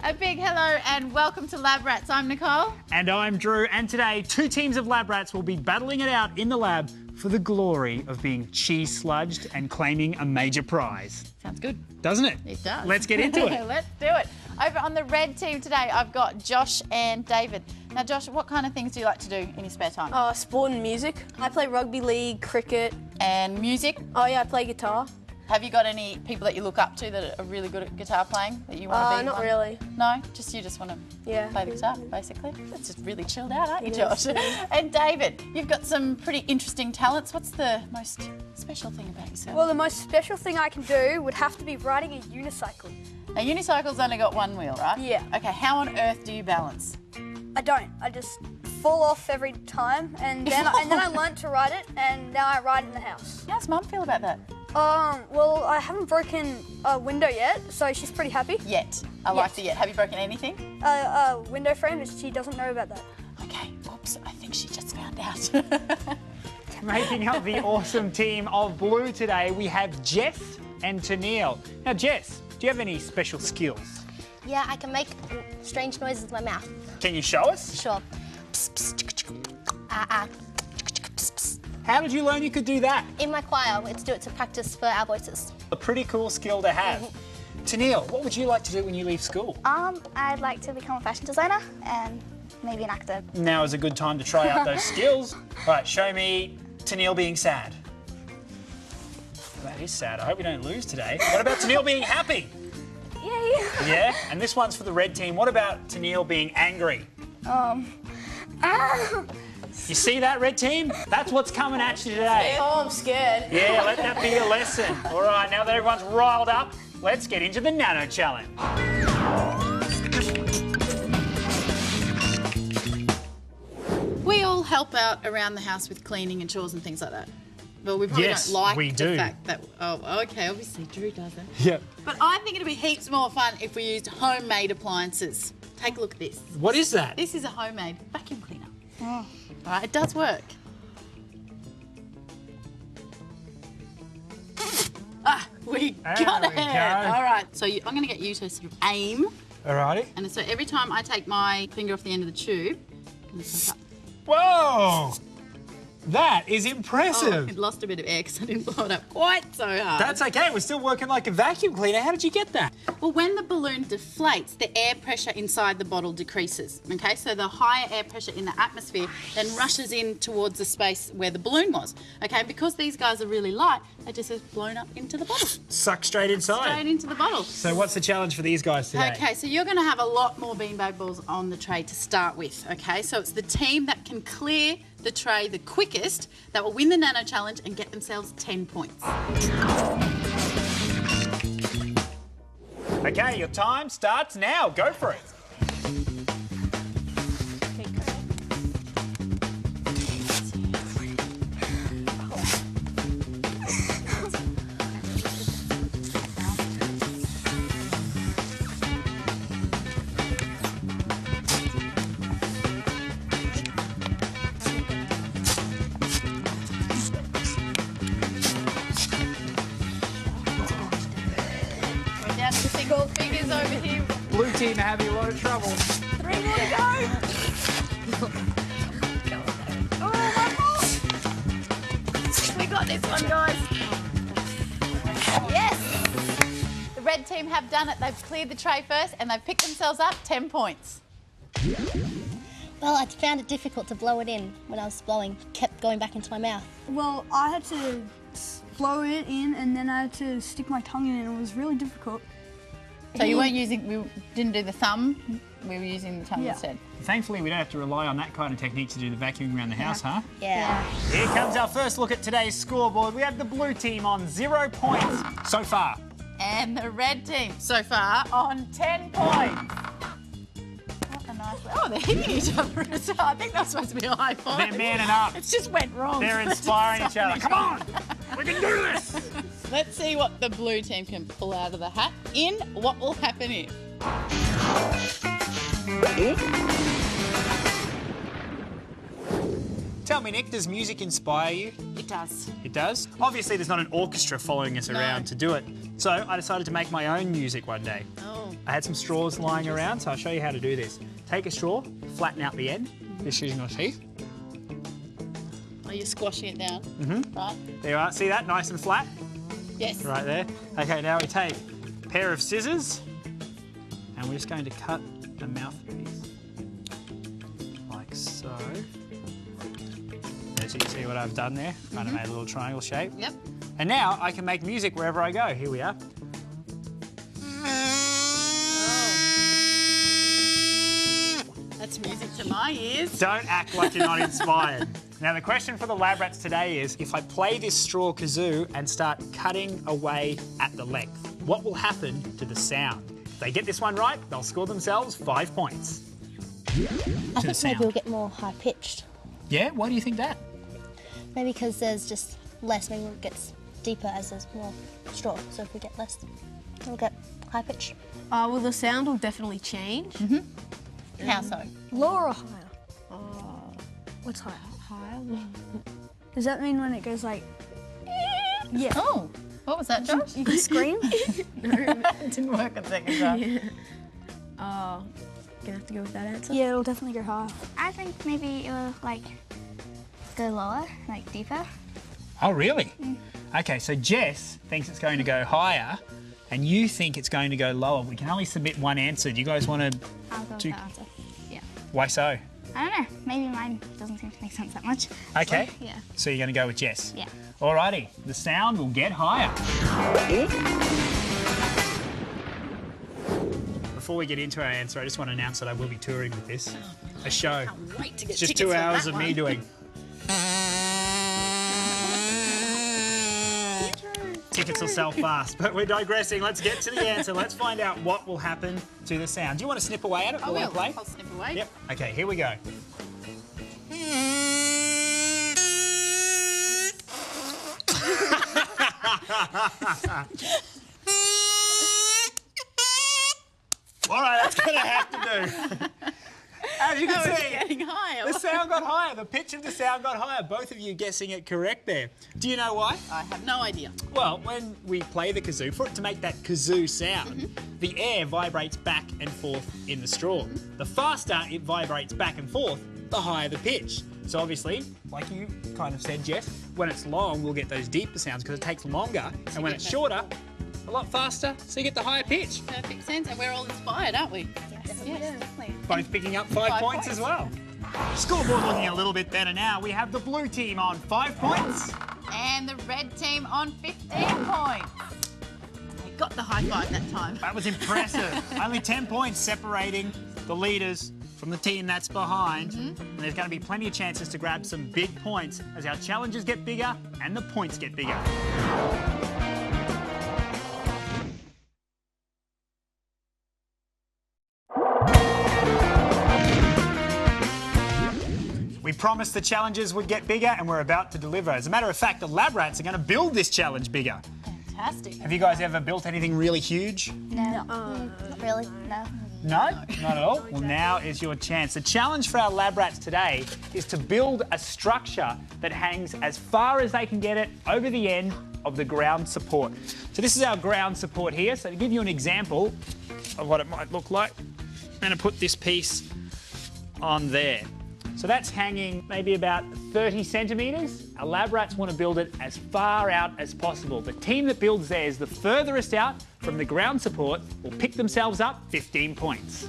A big hello and welcome to Lab Rats. I'm Nicole. And I'm Drew, and today 2 teams of lab rats will be battling it out in the lab for the glory of being cheese sludged and claiming a major prize. Sounds good. Doesn't it? It does. Let's get into it. Let's do it. Over on the red team today, I've got Josh and David. Now, Josh, what kind of things do you like to do in your spare time? Sport and music. I play rugby league, cricket. And music? Oh yeah, I play guitar. Have you got any people that you look up to that are really good at guitar playing that you want to be? Not really. No? You just want to play the guitar, basically? That's just really chilled out, aren't you, Josh? And David, you've got some pretty interesting talents. What's the most special thing about yourself? Well, the most special thing I can do would have to be riding a unicycle. A unicycle's only got one wheel, right? Yeah. Okay, how on earth do you balance? I don't. I just fall off every time, and then I learnt to ride it, and now I ride it in the house. How's Mum feel about that? Well, I haven't broken a window yet, so she's pretty happy. Yet. I like the yet. Have you broken anything? Window frame, but she doesn't know about that. Okay, oops, I think she just found out. Making up the awesome team of blue today, we have Jess and Tennille. Now, Jess, do you have any special skills? Yeah, I can make strange noises with my mouth. Can you show us? Sure. How did you learn you could do that? In my choir, we do it to practice for our voices. A pretty cool skill to have. Tennille, what would you like to do when you leave school? I'd like to become a fashion designer and maybe an actor. Now is a good time to try out those skills. All right, show me Tennille being sad. That is sad. I hope we don't lose today. What about Tennille being happy? Yay! Yeah? And this one's for the red team. What about Tennille being angry? You see that, red team? That's what's coming at you today. Oh, I'm scared. Yeah, let that be a lesson. All right, now that everyone's riled up, let's get into the nano challenge. We all help out around the house with cleaning and chores and things like that. Well, we probably don't like the fact that... Oh, okay, obviously Drew doesn't. Yep. But I think it'd be heaps more fun if we used homemade appliances. Take a look at this. What is that? This is a homemade vacuum cleaner. Oh. All right, it does work. We got it. All right, so I'm going to get you to sort of aim. Alrighty. And so every time I take my finger off the end of the tube, I'm going to suck up. Whoa! That is Oh, impressive. it lost a bit of air because I didn't blow it up quite so hard. That's okay. We're still working like a vacuum cleaner. How did you get that? Well, when the balloon deflates, the air pressure inside the bottle decreases, okay? So the higher air pressure in the atmosphere then rushes in towards the space where the balloon was, okay? Because these guys are really light, they just get blown up into the bottle. Suck straight inside. Straight into the bottle. So what's the challenge for these guys today? Okay, so you're going to have a lot more beanbag balls on the tray to start with, okay? So it's the team that can clear the tray the quickest that will win the nano challenge and get themselves 10 points. Okay, your time starts now. Go for it. Down to the single fingers over here. Blue team are having a lot of trouble. 3 more to go. We got this one, guys. Yes! The red team have done it. They've cleared the tray first and they've picked themselves up 10 points. Well, I found it difficult to blow it in when I was blowing. Kept going back into my mouth. Well, I had to blow it in, and then I had to stick my tongue in, and it was really difficult. So you weren't using, we didn't do the thumb, we were using the tongue instead. Thankfully, we don't have to rely on that kind of technique to do the vacuuming around the house, huh? Yeah. Here comes our first look at today's scoreboard. We have the blue team on 0 points so far. And the red team so far on 10 points. What a nice... Oh, they're hitting each other as well. I think that's supposed to be a high five. They're manning up. It just went wrong. They're inspiring each other. Come on! We can do this! Let's see what the blue team can pull out of the hat in What Will Happen If. Tell me, Nick, does music inspire you? It does. It does? Obviously, there's not an orchestra following us around to do it. So I decided to make my own music one day. Oh. I had some straws lying around, so I'll show you how to do this. Take a straw, flatten out the end, just using your teeth. Are you squashing it down? Right. There you are. See that? Nice and flat? Yes. Right there. Okay, now we take a pair of scissors and we're just going to cut the mouthpiece like so. As you can see what I've done there, kind of made a little triangle shape. Yep. And now I can make music wherever I go. Here we are. That's music to my ears. Don't act like you're not inspired. Now the question for the lab rats today is, if I play this straw kazoo and start cutting away at the length, what will happen to the sound? If they get this one right, they'll score themselves 5 points. I think maybe we'll get more high pitched. Yeah, why do you think that? Maybe because there's just less, maybe it gets deeper as there's more straw. So if we get less, we'll get high pitch. Well, the sound will definitely change. How so? Lower or higher? What's higher? Higher? Does that mean when it goes like... Yeah. Oh, what was that, Josh? You can scream? It didn't work a second time. Gonna have to go with that answer. Yeah, it'll definitely go higher. I think maybe it will like go lower, like deeper. Oh, really? Okay, so Jess thinks it's going to go higher and you think it's going to go lower. We can only submit one answer. Do you guys want to... I'll go with that answer. Yeah. Why so? I don't know. Maybe mine doesn't seem to make sense that much. Okay. Yeah. So you're going to go with Jess? Yeah. Alrighty, the sound will get higher. Before we get into our answer, I just want to announce that I will be touring with this. A show. Can't wait to get It's just tickets 2 for hours that of me one. doing. Tickets will sell fast, but we're digressing. Let's get to the answer. Let's find out what will happen to the sound. Do you want to snip away at it I while I will. play? I'll snip away. Yep. Okay, here we go. All right, that's going to have to do. As you can It's see, getting higher. the sound got higher. The pitch of the sound got higher. Both of you guessing it correct there. Do you know why? I have no idea. Well, when we play the kazoo, for it to make that kazoo sound, the air vibrates back and forth in the straw. The faster it vibrates back and forth, the higher the pitch. So obviously, like you kind of said, Jeff, when it's long, we'll get those deeper sounds because it takes longer. And when it's shorter, a lot faster, so you get the higher pitch. Perfect sense. And we're all inspired, aren't we? Yes. Definitely. Both picking up 5 points as well. Scoreboard looking a little bit better now. We have the blue team on 5 points. And the red team on 15 points. They got the high five that time. That was impressive. Only 10 points separating the leaders from the team that's behind. And there's going to be plenty of chances to grab some big points as our challenges get bigger and the points get bigger. We promised the challenges would get bigger and we're about to deliver. As a matter of fact, the lab rats are going to build this challenge bigger. Fantastic. Have you guys ever built anything really huge? No. Not really. No. No? Not at all? Well, now is your chance. The challenge for our lab rats today is to build a structure that hangs as far as they can get it over the end of the ground support. So this is our ground support here. So to give you an example of what it might look like, I'm going to put this piece on there. So that's hanging maybe about 30 centimetres. Our lab rats want to build it as far out as possible. The team that builds theirs the furthest out from the ground support will pick themselves up 15 points.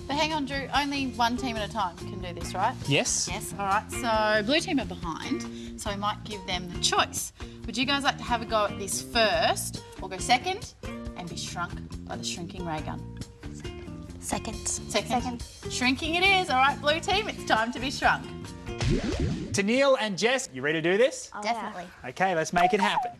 But hang on, Drew. Only one team at a time can do this, right? Yes? Yes. All right. So blue team are behind, so we might give them the choice. Would you guys like to have a go at this first, or go second and be shrunk by the shrinking ray gun? Seconds. Second. Shrinking it is. All right, blue team, it's time to be shrunk. Tanil and Jess, you ready to do this? Definitely. Okay, let's make it happen.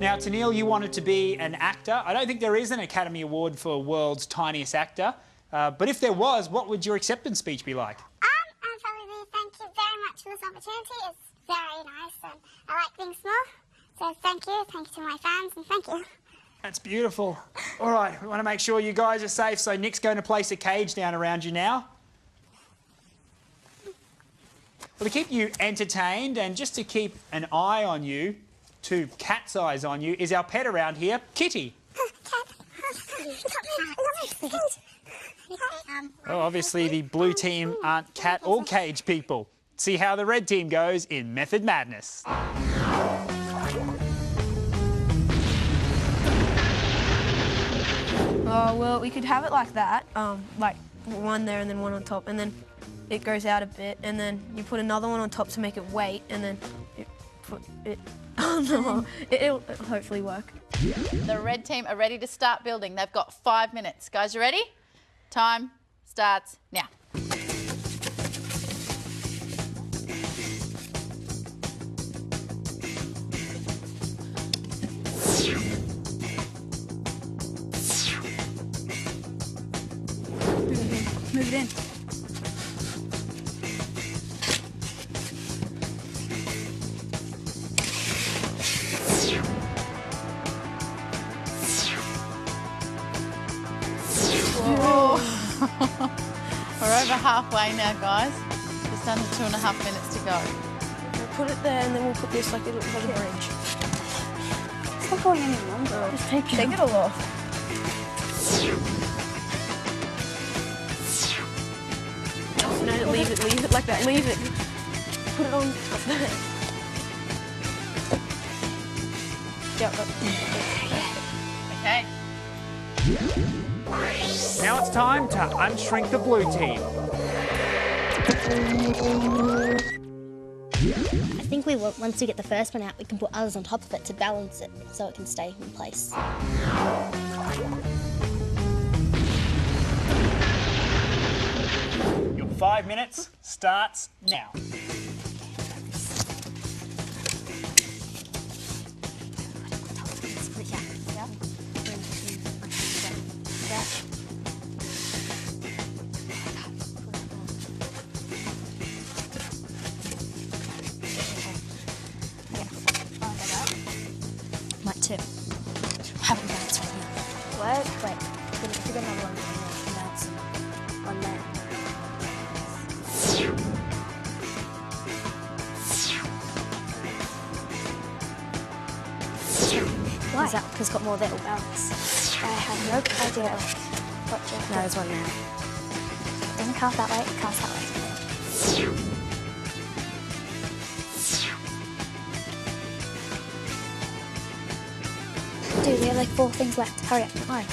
Now, Tanil, you wanted to be an actor. I don't think there is an Academy Award for World's Tiniest Actor, but if there was, what would your acceptance speech be like? I'd probably thank you very much for this opportunity. It's very nice and I like being small. So thank you to my fans and thank you. That's beautiful. All right, we want to make sure you guys are safe, so Nick's going to place a cage down around you now. Well, to keep you entertained and just to keep an eye on you, 2 cat's eyes on you, is our pet around here, Kitty. Oh, obviously the blue team aren't cat or cage people. See how the red team goes in Method Madness. Oh, well, we could have it like that, like one there and then one on top, and then it goes out a bit, and then you put another one on top to make it weight, and then you put it on the wall. It'll hopefully work. The red team are ready to start building. They've got 5 minutes. Guys, you ready? Time starts now. Move it in. We're over halfway now, guys. Just under 2.5 minutes to go. We'll put it there, and then we'll put this like it looks like a bridge. It's not going any longer. Just take it all off. No, leave it like that. Leave it. Put it on top there. Okay. Now it's time to unshrink the blue team. I think once we get the first one out, we can put others on top of it to balance it so it can stay in place. Your 5 minutes starts now. Might too. Haven't balanced right now. What? Wait, if you get another one, you can bounce on there. Why? Is that because it's got more there? Bounce. I have no idea. Gotcha. No, there's one there. It doesn't cast that way, it casts that way. Dude, we have like 4 things left. Hurry up. Why?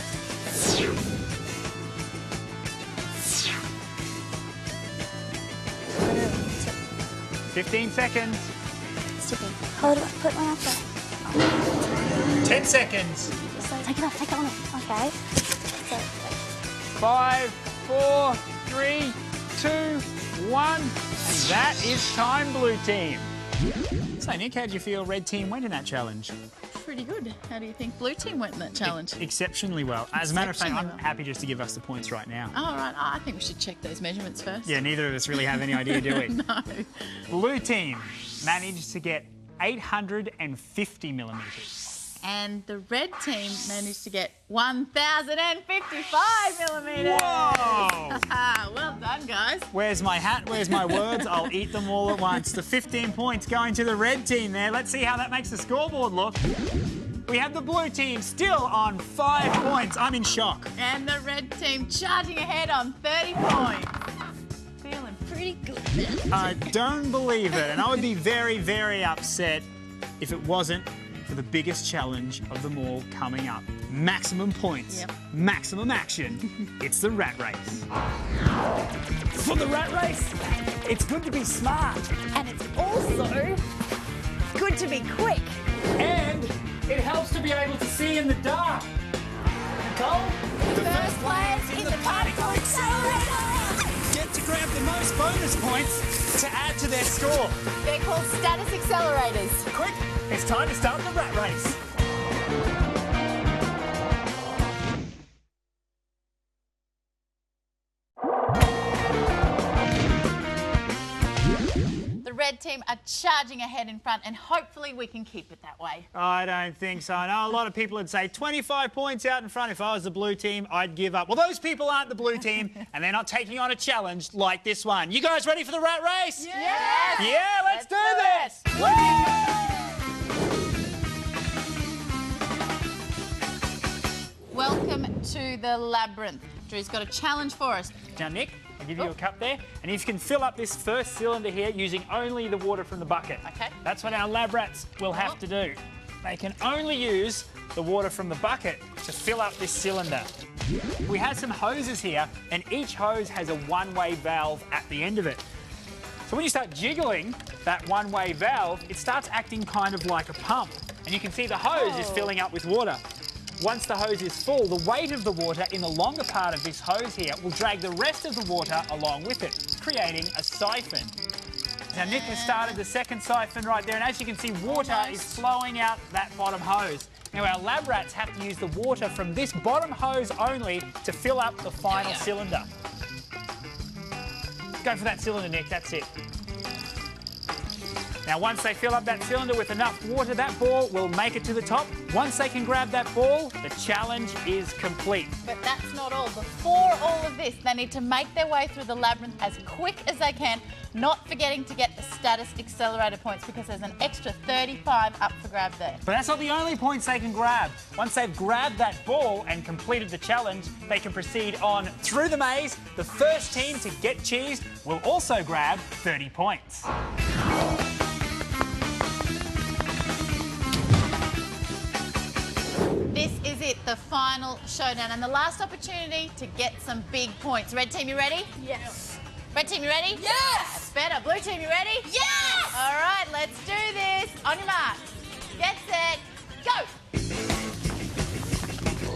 15 seconds. Sticking. Hold it up, put one up there. 10 seconds. Just like, Take it off, take that one off. okay. So, 5, 4, 3, 2, 1. And that is time, blue team. So, Nick, how did you feel red team went in that challenge? Pretty good. How do you think blue team went in that challenge? Exceptionally well. As a matter of fact, I'm Exceptionally well. happy just to give us the points right now. Oh, right. Oh, I think we should check those measurements first. Yeah, neither of us really have any idea, do we? No. Blue team managed to get 850 millimetres. And the red team managed to get 1,055 millimetres. Whoa! Well done, guys. Where's my hat? Where's my words? I'll eat them all at once. The 15 points going to the red team there. Let's see how that makes the scoreboard look. We have the blue team still on 5 points. I'm in shock. And the red team charging ahead on 30 points. Feeling pretty good then. I don't believe it. And I would be very, very upset if it wasn't for the biggest challenge of them all coming up. Maximum points, maximum action. It's the rat race. For the rat race, it's good to be smart. And it's also good to be quick. And It helps to be able to see in the dark. Nicole? The first players in the particle accelerator Get to grab the most bonus points to add to their score. They're called status accelerators. Quick, it's time to start the rat race. The red team are charging ahead in front and hopefully we can keep it that way. I don't think so. I know a lot of people would say 25 points out in front. If I was the blue team, I'd give up. Well, those people aren't the blue team and they're not taking on a challenge like this one. You guys ready for the rat race? Yes! Yeah, let's do this! Welcome to the labyrinth. Drew's got a challenge for us. Now, Nick, I'll give you a cup there. And if you can fill up this first cylinder here using only the water from the bucket. Okay. That's what our lab rats will have to do. They can only use the water from the bucket to fill up this cylinder. We have some hoses here, and each hose has a one-way valve at the end of it. So when you start jiggling that one-way valve, it starts acting kind of like a pump. And you can see the hose is filling up with water. Once the hose is full, the weight of the water in the longer part of this hose here will drag the rest of the water along with it, creating a siphon. Now, Nick has started the second siphon right there, and as you can see, water is flowing out that bottom hose. Now, our lab rats have to use the water from this bottom hose only to fill up the final cylinder. Go for that cylinder, Nick, that's it. Now, once they fill up that cylinder with enough water, that ball will make it to the top. Once they can grab that ball, the challenge is complete. But that's not all. Before all of this, they need to make their way through the labyrinth as quick as they can, not forgetting to get the status accelerator points because there's an extra 35 up for grab there. But that's not the only points they can grab. Once they've grabbed that ball and completed the challenge, they can proceed on through the maze. The first team to get cheesed will also grab 30 points. This is it, the final showdown and the last opportunity to get some big points. Red team, you ready? Yes. Red team, you ready? Yes. Better. Blue team, you ready? Yes. All right, let's do this. On your mark. Get set. Go.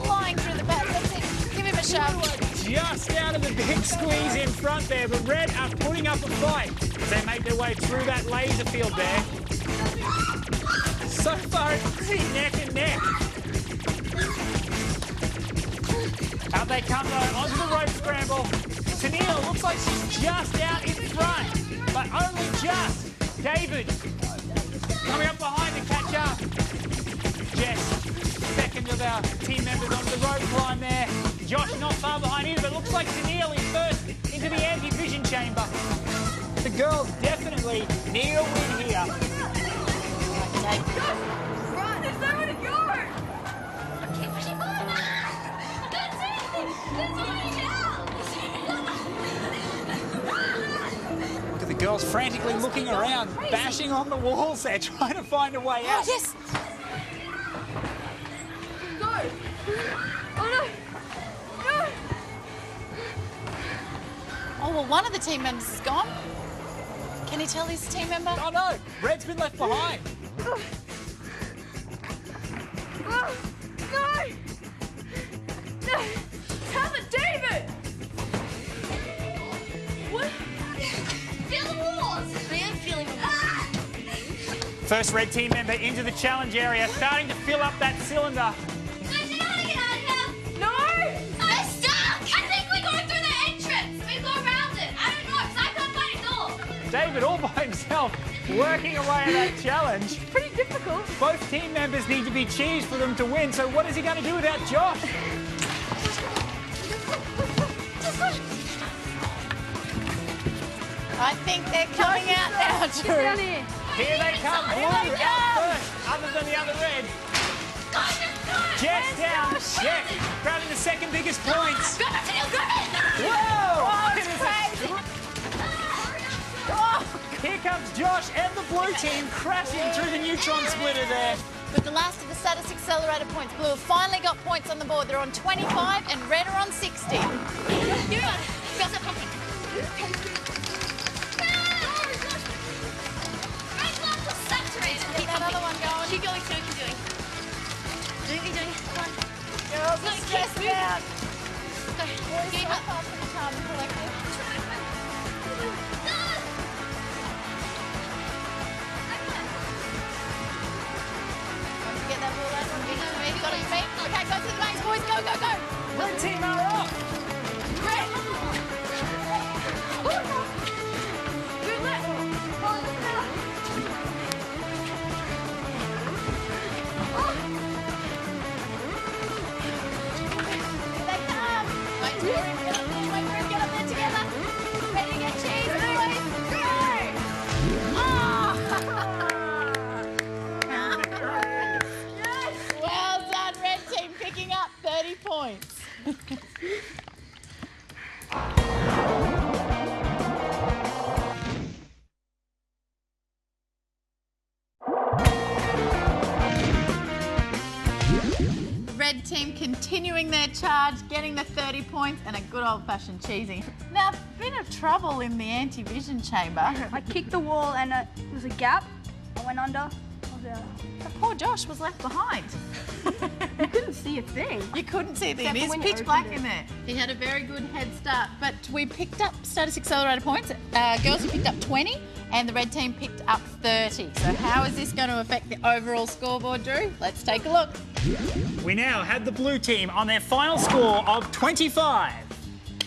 Flying through the back. That's it. Give him a shove. Just out of the big squeeze in front there, but Red are putting up a fight as they make their way through that laser field there. So far, it's neck and neck. Out they come though, onto the rope scramble. Tennille looks like she's just out in front, but only just. David coming up behind to catch up. Jess, second of our team members onto the rope climb there. Josh not far behind either, but looks like Tennille is first into the anti-vision chamber. The girls definitely need a win here. Run, there's nowhere to go. Look at the girls frantically looking around, bashing on the walls there, trying to find a way out. Oh, yes. Go. Oh, no. No. Oh, well, one of the team members is gone. Can you tell his team member? Oh no, Red's been left behind. Oh, no. No. Tell it, David. What? Feel the walls. I am feeling the walls. First Red team member into the challenge area, starting to fill up that cylinder. Guys, you know how to get out of here? No. I'm stuck. I think we go through the entrance. We go around it. I don't know, because I can't find a door. David all by himself, working away at that challenge. Pretty difficult. Both team members need to be cheesed for them to win, so what is he going to do without Josh? I think they're coming out now, Drew. Here they come, Blue out first, other than the other Red. Jess down, Jess grabbing the second biggest points. Go back to Neil, go ahead. Whoa! Oh, it's crazy. Oh. Here comes Josh and the blue team crashing through the neutron splitter there. With the last of the status accelerator points, Blue have finally got points on the board. They're on 25 and Red are on 60. Here we go. Girls are pumping. Get that other one going. Keep going, keep going. So, get up for the Charm Collective. Once you get that ball out, you got it, feet. Okay, go to the base, boys. Go, go, go. Red team are up. Red. Good luck. Wait for him, get up there, wait for him, get up there together. Ready to get cheese, boys. Go! Well done, red team, picking up 30 points. Red team continuing their charge, getting the 30 points and a good old-fashioned cheesy. Now, a bit of trouble in the anti-vision chamber. I kicked the wall and it was a gap. I went under. But poor Josh was left behind. You couldn't see a thing. You couldn't see the Except for It is when you pitch opened black it. in there. He had a very good head start, but we picked up status accelerator points. Girls picked up 20 and the red team picked up 30. So how is this going to affect the overall scoreboard, Drew? Let's take a look. We now have the blue team on their final score of 25.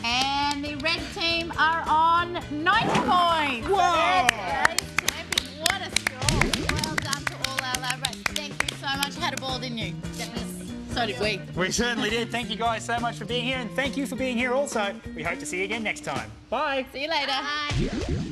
And the red team are on 90 points. Whoa! What a score. Well done to all our lab rats. Thank you so much. Had a ball, didn't you? So did we. We certainly did. Thank you guys so much for being here, and thank you for being here also. We hope to see you again next time. Bye. See you later. Bye.